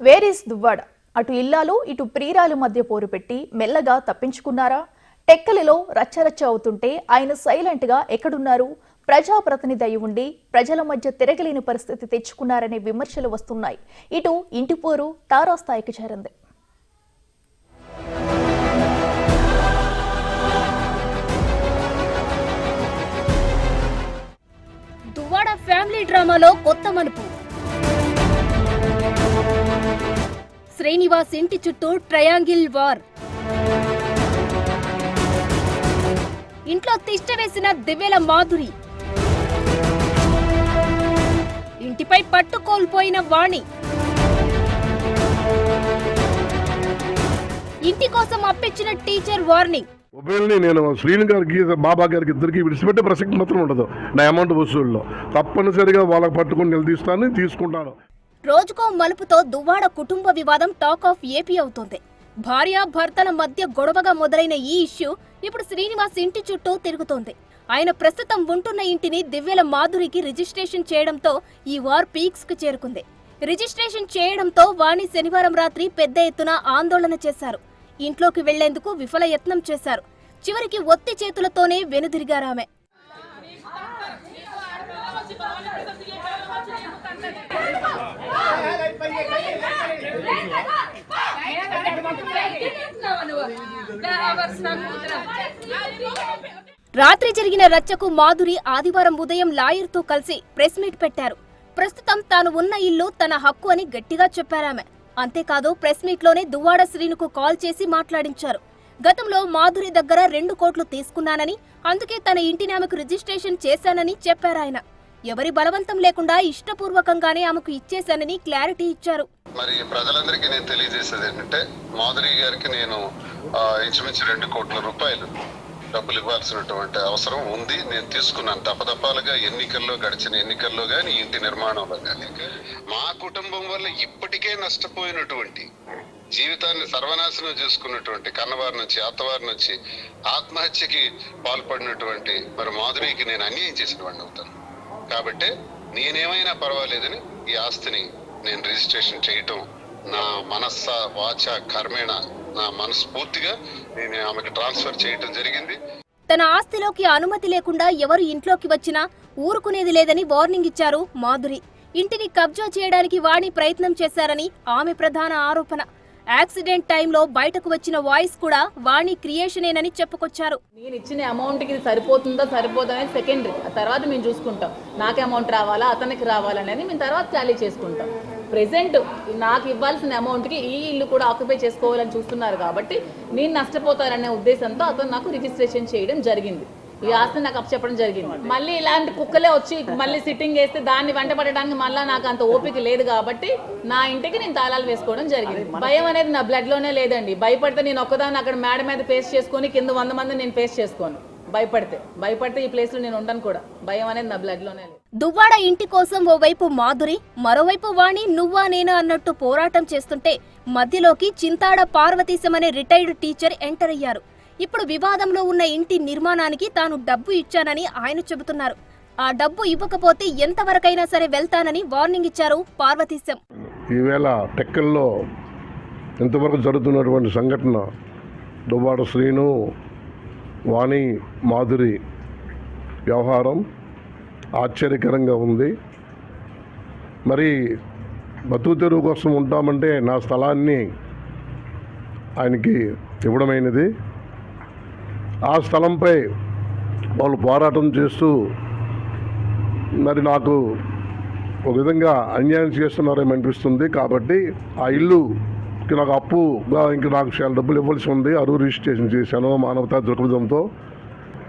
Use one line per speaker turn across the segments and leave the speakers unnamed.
Where is Duvvada? అటు ఇల్లాలు ఇటు ప్రియురాలు మధ్య పోరు పెట్టి మెల్లగా తప్పించుకున్నారా? టెక్కలిలో రచ్చరచ్చ అవుతుంటే ఆయన సైలెంట్ గా ఎక్కడున్నారు? ప్రజాప్రతినిధి అయి ఉండి ప్రజల మధ్య తిరగలేని పరిస్థితి తెచ్చుకున్నారనే విమర్శలు వస్తున్నాయి. ఇటు ఇంటి పోరు తారాస్థాయికి చేరింది.
దువ్వాడ ఫ్యామిలీ డ్రామాలో కొత్త మలుపు. శ్రీనివాస్ ఇంటి చుట్టూ ట్రయాంగిల్ వార్. ఇంట్లో తిష్ట వేసిన దివ్యల మాధురి. ఇంటిపై పట్టు కోల్పోయిన వాణి. ఇంటి కోసం అప్పించిన టీచర్ వార్నింగ్.
మొబైల్ని నేను శ్రీను గారికి బాబా గారికి ఇద్దరికి విడిచిపెట్టే ప్రసక్తి మాత్రం ఉండదు. నా అమౌంట్ వసూల్లో తప్పనిసరిగా వాళ్ళకి పట్టుకుని నిలదీస్తాను, తీసుకుంటాను.
రోజుకో మలుపుతో దువ్వాడ కుటుంబ వివాదం టాక్ ఆఫ్ ఏపీ అవుతోంది. భార్య భర్తల మధ్య గొడవగా మొదలైన ఈ ఇష్యూ ఇప్పుడు శ్రీనివాస్ ఇంటి చుట్టూ తిరుగుతోంది. ఆయన ప్రస్తుతం ఉంటున్న ఇంటిని దివ్యల మాధురికి రిజిస్ట్రేషన్ చేయడంతో ఈ వార్ పీక్స్ కు చేరుకుంది. రిజిస్ట్రేషన్ చేయడంతో వాణి శనివారం రాత్రి పెద్ద ఎత్తున ఆందోళన చేశారు. ఇంట్లోకి వెళ్లేందుకు విఫల యత్నం చేశారు. చివరికి ఒత్తి చేతులతోనే వెనుదిరిగారామె. రాత్రి జరిగిన రచ్చకు మాధురి ఆదివారం ఉదయం లాయర్తో కలిసి ప్రెస్ మీట్ పెట్టారు. ప్రస్తుతం తాను ఉన్న ఇల్లు తన హక్కు అని గట్టిగా చెప్పారామె. అంతేకాదు ప్రెస్ మీట్ లోనే దువ్వాడ శ్రీనుకు కాల్ చేసి మాట్లాడించారు. గతంలో మాధురి దగ్గర 2 కోట్లు తీసుకున్నానని, అందుకే తన ఇంటిని ఆమెకు రిజిస్ట్రేషన్ చేశానని చెప్పారాయన. ఎవరి బలవంతం లేకుండా ఇష్టపూర్వకంగానే ఆమెకు ఇచ్చేశానని క్లారిటీ ఇచ్చారు.
మరి ప్రజలందరికీ నేను తెలియజేసేది ఏంటంటే, మాధురి గారికి నేను ఇంచుమించు 2 కోట్ల రూపాయలు డబ్బులు ఇవ్వాల్సినటువంటి అవసరం ఉంది. నేను తీసుకున్నాను తప్పతప్పాలుగా. గడిచిన ఎన్నికల్లో కానీ, ఇంటి నిర్మాణంలో కానీ. మా కుటుంబం వల్ల ఇప్పటికే నష్టపోయినటువంటి, జీవితాన్ని సర్వనాశనం చేసుకున్నటువంటి కన్నవారి నుంచి, అత్తవారి నుంచి ఆత్మహత్యకి పాల్పడినటువంటి మరి మాధురికి నేను అన్యాయం చేసిన వాడిని అవుతాను. కాబట్టి నేనేమైనా పర్వాలేదని ఈ ఆస్తిని నేను రిజిస్ట్రేషన్ చేయటం నా మనస్స వాచ కర్మేణ, నా మనస్ఫూర్తిగా నేను ఆమెకు ట్రాన్స్ఫర్ చేయటం జరిగింది.
తన ఆస్తిలోకి అనుమతి లేకుండా ఎవరు ఇంట్లోకి వచ్చినా ఊరుకునేది లేదని వార్నింగ్ ఇచ్చారు మాధురి. ఇంటిని కబ్జా చేయడానికి వాణి ప్రయత్నం చేశారని ఆమె ప్రధాన ఆరోపణ. యాక్సిడెంట్ టైంలో బయటకు వచ్చిన వాయిస్ కూడా వాణి క్రియేషనేనని చెప్పుకొచ్చారు.
నేను ఇచ్చిన అమౌంట్కి ఇది సరిపోతుందో సరిపోదనేది సెకండరీ. ఆ తర్వాత మేము చూసుకుంటాం. నాకు అమౌంట్ రావాలా అతనికి రావాలనేది మేము తర్వాత టాలీ చేసుకుంటాం. ప్రెసెంట్ నాకు ఇవ్వాల్సిన అమౌంట్కి ఈ ఇల్లు కూడా ఆక్యుపై చేసుకోవాలని చూస్తున్నారు కాబట్టి నేను నష్టపోతాననే ఉద్దేశంతో అతను నాకు రిజిస్ట్రేషన్ చేయడం జరిగింది. ఈ ఆస్తి నాకు అప్పచెప్పడం జరిగింది. మళ్ళీ ఇలాంటి కుక్కలే వచ్చి మళ్ళీ సిట్టింగ్ వేస్తే దాన్ని వెంట పడడానికి మళ్ళీ నాకు అంత ఓపిక లేదు కాబట్టి నా ఇంటికి నేను తాళాలు వేసుకోవడం జరిగింది. భయం అనేది నా బ్లడ్ లోనే లేదండి. భయపడితే నేను ఒక్కదాన్ని అక్కడ మేడ మీద ఫేస్ చేసుకొని కింద 100 మంది నేను ఫేస్ చేసుకోను. భయపడితే ఈ ప్లేస్ లో నేను ఉండను కూడా. భయం అనేది నా బ్లడ్ లోనే లేదు.
దువ్వాడ ఇంటి కోసం ఓవైపు మాధురి, మరోవైపు వాణి నువ్వా నేనా అన్నట్టు పోరాటం చేస్తుంటే మధ్యలోకి చింతాడ పార్వతీశం అనే రిటైర్డ్ టీచర్ ఎంటర్ అయ్యారు. ఇప్పుడు వివాదంలో ఉన్న ఇంటి నిర్మాణానికి తాను డబ్బు ఇచ్చానని ఆయన చెబుతున్నారు. ఆ డబ్బు ఇవ్వకపోతే ఎంతవరకైనా సరే వెళ్తానని వార్నింగ్ ఇచ్చారు పార్వతీశం.
ఈవేళ టెక్కల్లో ఇంతవరకు జరుగుతున్నటువంటి సంఘటన, దువ్వాడ శ్రీను వాణి మాధురి వ్యవహారం ఆశ్చర్యకరంగా ఉంది. మరి బతుకు తెరువు కోసం ఉంటామంటే నా స్థలాన్ని ఆయనకి ఇవ్వడమైనది. ఆ స్థలంపై వాళ్ళు పోరాటం చేస్తూ మరి నాకు ఒక విధంగా అన్యాయం చేస్తున్నారేమో అనిపిస్తుంది. కాబట్టి ఆ ఇల్లుకి నాకు అప్పుగా ఇంకా నాకు చాలా డబ్బులు ఇవ్వాల్సి ఉంది. అరువు రిజిస్ట్రేషన్ చేశాను మానవతా దృక్పథంతో.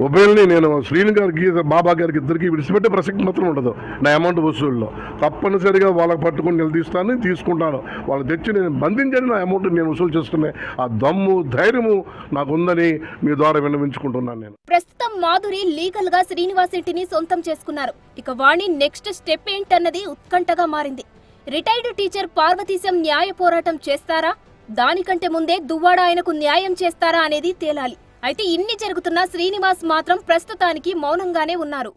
మొబైల్ని నేను శ్రీను గారికి బాబా గారికి ఇద్దరికి విడిచిపెట్టే ప్రసక్తి మాత్రం ఉండదు. నా అమౌంట్ వసూల్లో తప్పనిసరిగా వాళ్ళకి పట్టుకుని నిలదీస్తాను, తీసుకుంటాను. వాళ్ళు తెచ్చి నేను బంధించని నా అమౌంట్ నేను వసూలు చేసుకునే ఆ దమ్ము ధైర్యము నాకు ఉందని మీ ద్వారా విన్నవించుకుంటున్నాను. నేను
ప్రస్తుతం మాధురి లీగల్ గా శ్రీనివాస్ ఇంటిని సొంతం చేసుకున్నారు. ఇక వాణి నెక్స్ట్ స్టెప్ ఏంటన్నది ఉత్కంఠగా మారింది. రిటైర్డ్ టీచర్ పార్వతీశం న్యాయ పోరాటం చేస్తారా, దానికంటే ముందే దువ్వాడ ఆయనకు న్యాయం చేస్తారా అనేది తేలాలి. అయితే ఇన్ని జరుగుతున్నా శ్రీనివాస్ మాత్రం ప్రస్తుతానికి మౌనంగానే ఉన్నారు.